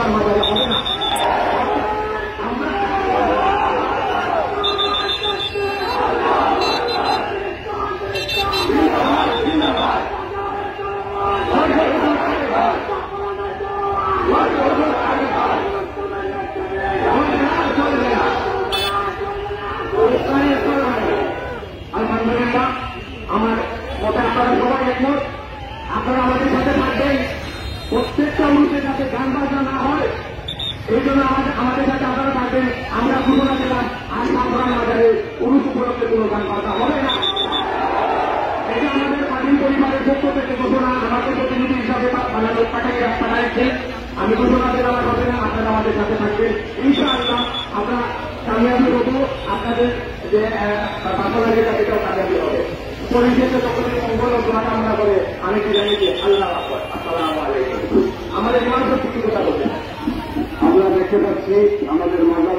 আমার মাজারে হবে না। আলহামদুলিল্লাহ, আমার মতে আপনারা সবাই একমত। আপনারা আমাদের সাথে থাকবেন, প্রত্যেকটা উরুষের সাথে গান বাজনা না হয়, এই জন্য আমাদের সাথে আপনারা থাকবেন। আমরা ঘোষণা দিলাম আজ সাফরান বাজারে উরুষ উপলক্ষে কোনো গান বাজনা হবে না। এটা আমাদের স্বাধীন পরিবারের পক্ষ থেকে ঘোষণা, আমাকে প্রতিনিধি হিসাবে পাঠাচ্ছেন। আমি ঘোষণা দিলাম হবে না, আপনারা আমাদের সাথে থাকবেন। ইনশাআল্লাহ আমরা কামিয়াবি হব, আপনাদের যে বাসনা যেটা এটাও কামিয়াবি হবে। পরিশেষে সকলের মঙ্গল ও দোয়া কামনা করে আমি বিদায় নিচ্ছি। আল্লাহ হাফেজ। আসসালামু আলাইকুম। আমাদের ইমাম সাহেব কি কথা বলছেন? আমরা দেখতে পাচ্ছি আমাদের মাজার